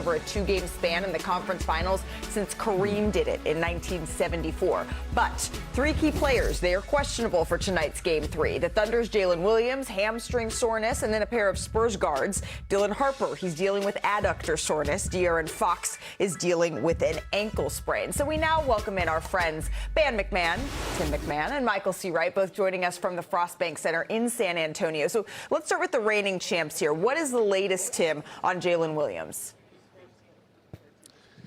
over a 2-game span in the conference finals since Kareem did it in 1974. But 3 key players, they are questionable for tonight's Game 3. The Thunder's Jalen Williams, hamstring soreness, and then a pair of Spurs guards. Dylan Harper, he's dealing with adductor soreness. De'Aaron Fox is dealing with an ankle sprain. So we now welcome in our friends, Ben McMahon, Tim McMahon, and Michael C. Wright, both joining us from the Frost Bank Center in San Antonio. So let's start with the reigning champs here. What is the latest, Tim, on Jalen Williams?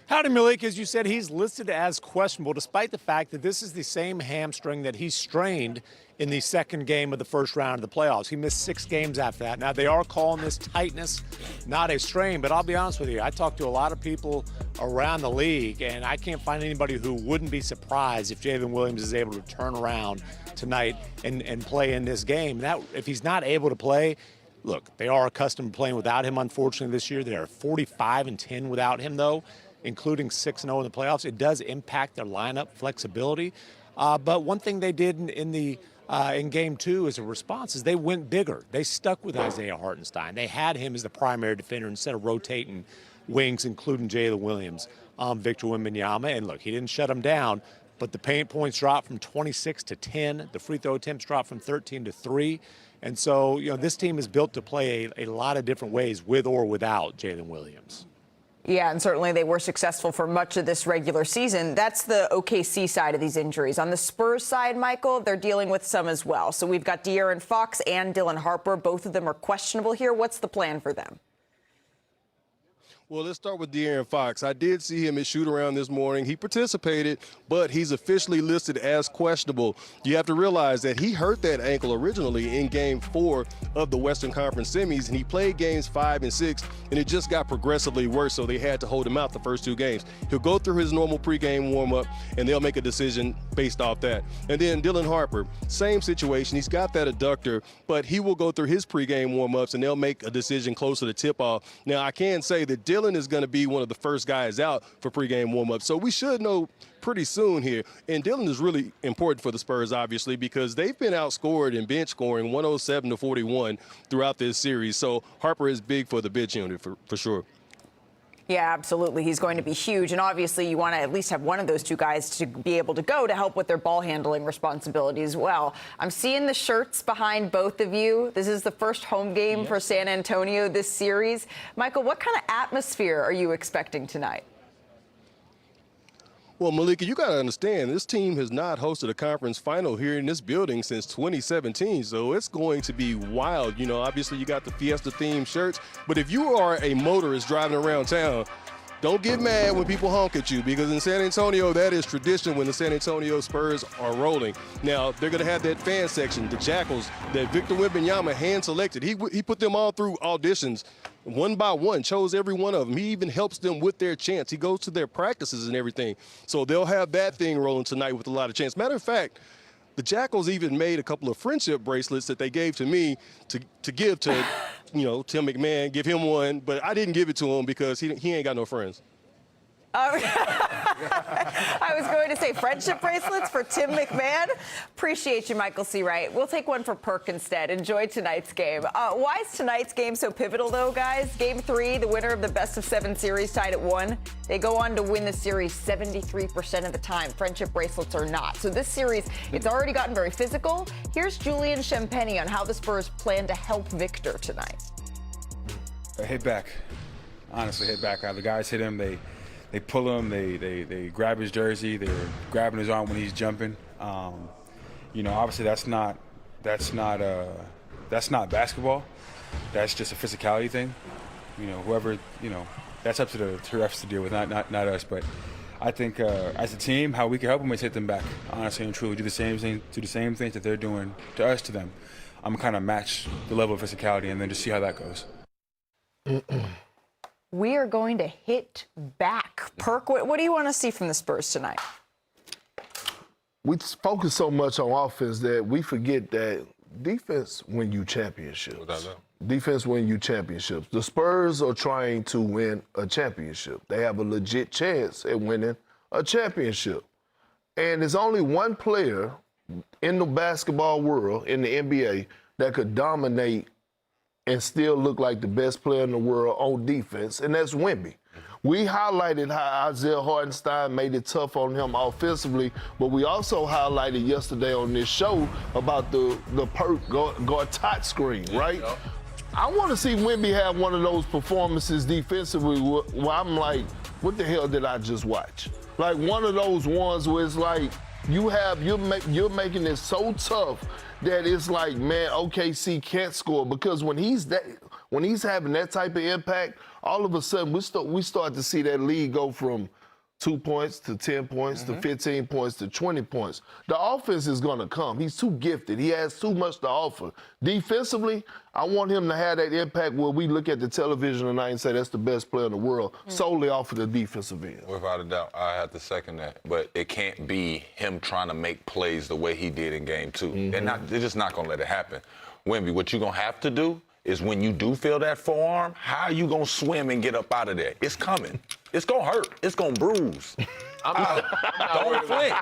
Howdy, Malik. As you said, he's listed as questionable, despite the fact that this is the same hamstring that he strained in the second game of the first round of the playoffs. He missed 6 games after that. Now, they are calling this tightness, not a strain, but I'll be honest with you. I talked to a lot of people around the league, and I can't find anybody who wouldn't be surprised if Jalen Williams is able to turn around tonight and play in this game. That, if he's not able to play, look, they are accustomed to playing without him, unfortunately, this year. They are 45-10 without him, though, including 6-0 in the playoffs. It does impact their lineup flexibility. But one thing they did in Game 2 as a response is they went bigger. They stuck with Isaiah Hartenstein. They had him as the primary defender instead of rotating wings, including Jalen Williams, Victor Wembanyama. And look, he didn't shut him down, but the paint points dropped from 26 to 10. The free throw attempts dropped from 13 to 3. And so, this team is built to play a lot of different ways with or without Jalen Williams. Yeah, and certainly they were successful for much of this regular season. That's the OKC side of these injuries. On the Spurs side, Michael, they're dealing with some as well. So we've got De'Aaron Fox and Dylan Harper. Both of them are questionable here. What's the plan for them? Well, let's start with De'Aaron Fox. I did see him at shoot-around this morning. He participated, but he's officially listed as questionable. You have to realize that he hurt that ankle originally in Game 4 of the Western Conference semis, and he played Games 5 and 6, and it just got progressively worse, so they had to hold him out the first 2 games. He'll go through his normal pregame warm-up, and they'll make a decision based off that. And then Dylan Harper, same situation. He's got that adductor, but he will go through his pregame warm-ups, and they'll make a decision closer to tip-off. Now, I can say that Dylan is going to be one of the first guys out for pregame warm-up. So we should know pretty soon here. And Dylan is really important for the Spurs, obviously, because they've been outscored in bench scoring 107-41 throughout this series. So Harper is big for the bench unit for sure. Yeah, absolutely. He's going to be huge. And obviously you want to at least have one of those 2 guys to be able to go to help with their ball handling responsibility as well. I'm seeing the shirts behind both of you. This is the first home game for San Antonio this series. Michael, what kind of atmosphere are you expecting tonight? Well, Malika, you got to understand, this team has not hosted a conference final here in this building since 2017, so it's going to be wild. Obviously you got the Fiesta-themed shirts, but if you are a motorist driving around town, don't get mad when people honk at you, because in San Antonio, that is tradition when the San Antonio Spurs are rolling. Now, they're going to have that fan section, the Jackals, that Victor Wembanyama hand-selected. He put them all through auditions, one by one, chose every one of them. He even helps them with their chants. He goes to their practices and everything. So they'll have that thing rolling tonight with a lot of chants. Matter of fact, the Jackals even made a couple of friendship bracelets that they gave to me to give to, Tim McMahon, give him one, but I didn't give it to him because he ain't got no friends. I was going to say friendship bracelets for Tim McMahon. Appreciate you, Michael C. Wright. We'll take one for Perk instead. Enjoy tonight's game. Why is tonight's game so pivotal, though, guys? Game 3, the winner of the best-of-7 series tied at 1. They go on to win the series 73% of the time. Friendship bracelets are not. So this series, it's already gotten very physical. Here's Julian Champagny on how the Spurs plan to help Victor tonight. Hit back. Honestly, hit back. The guys hit him. They pull him, they grab his jersey, they're grabbing his arm when he's jumping. Obviously that's not basketball. That's just a physicality thing. That's up to the refs to deal with, not us. But I think as a team, how we can help them is hit them back, honestly and truly. Do the same things that they're doing to us, to them. I'm kind of match the level of physicality and then just see how that goes. We are going to hit back. Perk, what do you want to see from the Spurs tonight? We focus so much on offense that we forget that defense wins you championships. Defense wins you championships. The Spurs are trying to win a championship. They have a legit chance at winning a championship. And there's only one player in the basketball world, in the NBA, that could dominate and still look like the best player in the world on defense, and that's Wemby. We highlighted how Isaiah Hartenstein made it tough on him offensively, but we also highlighted yesterday on this show about the perk guard screen, right? Yep. I want to see Wemby have one of those performances defensively where I'm like, what the hell did I just watch? Like one of those ones where it's like you're making it so tough that it's like, man, OKC can't score, because when he's having that type of impact, all of a sudden we start to see that lead go from 2 points to 10 points to 15 points to 20 points. The offense is going to come. He's too gifted. He has too much to offer. Defensively, I want him to have that impact where we look at the television tonight and say that's the best player in the world, solely off of the defensive end. Without a doubt, I have to second that. But it can't be him trying to make plays the way he did in Game 2. They're just not going to let it happen. Wemby, what you're going to have to do is when you do feel that forearm, how are you going to swim and get up out of there? It's coming. It's going to hurt. It's going to bruise. Don't flinch.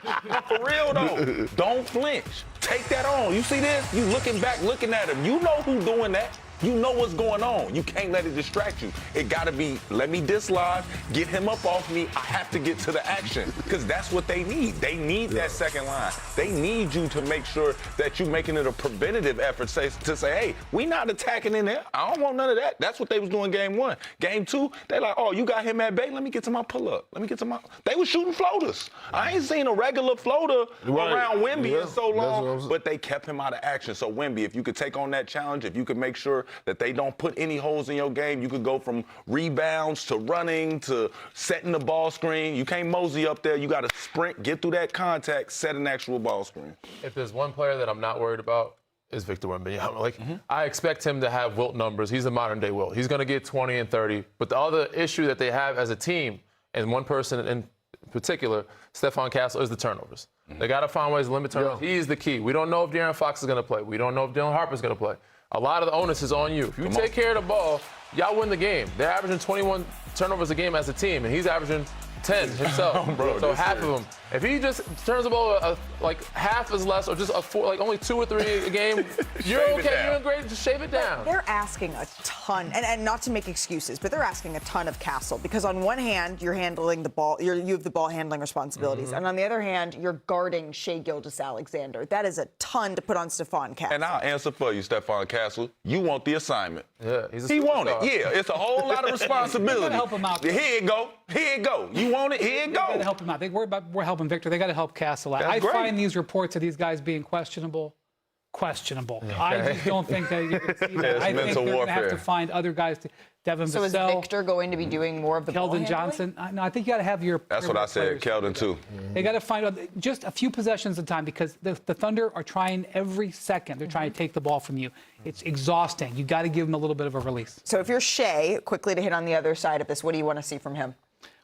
For real, though. Don't flinch. Take that on. You see this? You looking back, looking at him. You know who's doing that. You know what's going on. You can't let it distract you. It got to be, let me dislodge, get him up off me. I have to get to the action, because that's what they need. They need that second line. They need you to make sure that you're making it a preventative effort to say, hey, we not attacking in there. I don't want none of that. That's what they was doing Game 1. Game 2, they like, oh, you got him at bay? Let me get to my pull-up. Let me get to my... They was shooting floaters. I ain't seen a regular floater around Wemby in so long, but they kept him out of action. So, Wemby, if you could take on that challenge, if you could make sure that they don't put any holes in your game, you could go from rebounds to running to setting the ball screen. You can't mosey up there. You got to sprint, get through that contact, set an actual ball screen. If there's one player that I'm not worried about, is Victor Wembanyama. I expect him to have Wilt numbers. He's a modern-day Wilt. He's going to get 20 and 30. But the other issue that they have as a team, and one person in particular, Stephon Castle, is the turnovers. They got to find ways to limit turnovers. He is the key. We don't know if De'Aaron Fox is going to play. We don't know if Dylan Harper's going to play. A lot of the onus is on you. If you take care of the ball, y'all win the game. They're averaging 21 turnovers a game as a team, and he's averaging 10 himself. So half of them. If he just turns the ball like half as less, or just like only 2 or 3 a game, you're okay. You're great. Just shave it down. They're asking a ton, and not to make excuses, but they're asking a ton of Castle, because on one hand you're handling the ball, you have the ball handling responsibilities, and on the other hand you're guarding Shai Gilgeous-Alexander. That is a ton to put on Stephon Castle. And I'll answer for you, Stephon Castle. You want the assignment. Yeah, he want it. Yeah, it's a whole lot of responsibility. Help him out. Here you go. Here you go. You want it? Here you go. Got to help him out. We're helping Victor. They got to help Castle out. I find these reports of these guys being questionable. Okay. I just don't think that you can see that. I think they're going to have to find other guys to. Devin So Vassell, is Victor going to be doing more of the ball Keldon handling? Johnson? No, I think you got to have your. That's what I said, Keldon too. They got to find out just a few possessions at a time, because the Thunder are trying every second. They're trying to take the ball from you. It's exhausting. You got to give them a little bit of a release. So if you're Shai, quickly to hit on the other side of this, what do you want to see from him?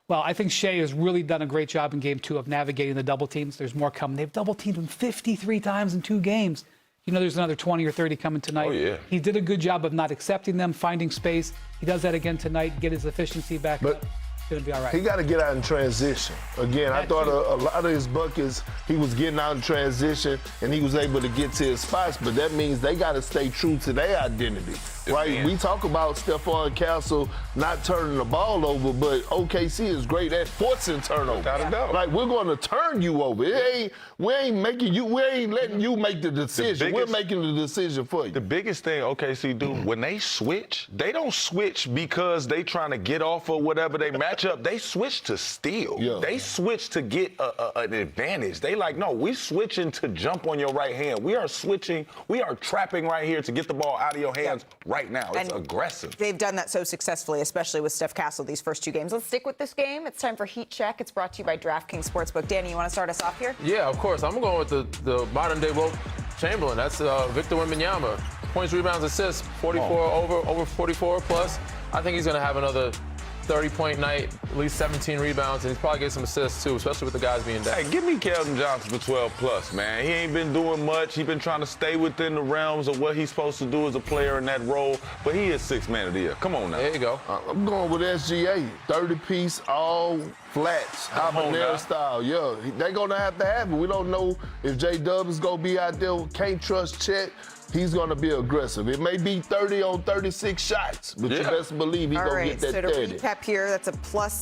Well, I think Shai has really done a great job in Game 2 of navigating the double teams. There's more coming. They've double teamed him 53 times in 2 games. You know, there's another 20 or 30 coming tonight. Oh, yeah. He did a good job of not accepting them, finding space. He does that again tonight, get his efficiency back up. It's going to be all right. He got to get out in transition. Again, I thought a lot of his buckets, he was getting out in transition, and he was able to get to his spots, but that means they got to stay true to their identity. Right, we talk about Stephon Castle not turning the ball over, but OKC is great at forcing turnovers. Like, we're going to turn you over. We ain't letting you make the decision. We're making the decision for you. The biggest thing OKC do, when they switch, they don't switch because they trying to get off or whatever they match up. They switch to steal. Yeah. They switch to get an advantage. They like, no, we switching to jump on your right hand. We are switching. We are trapping right here to get the ball out of your hands right now. It's aggressive. They've done that so successfully, especially with Steph Castle these first 2 games. Let's stick with this game. It's time for Heat Check. It's brought to you by DraftKings Sportsbook. Danny, you want to start us off here? Yeah, of course. I'm going with the modern-day Wilt Chamberlain. That's Victor Wembanyama. Points, rebounds, assists, 44 over 44 plus. I think he's going to have another 30-point night, at least 17 rebounds, and he's probably get some assists too, especially with the guys being down. Hey, give me Keldon Johnson for 12 plus, man. He ain't been doing much. He's been trying to stay within the realms of what he's supposed to do as a player in that role, but he is 6th man of the year. Come on now. There you go. I'm going with SGA, 30-piece, all flats, habanero style. Yeah, they're going to have it. We don't know if J-Dub is going to be out there. Can't trust Chet. He's going to be aggressive. It may be 30 on 36 shots, but you best believe he's going to get that 30. So to recap here, that's a plus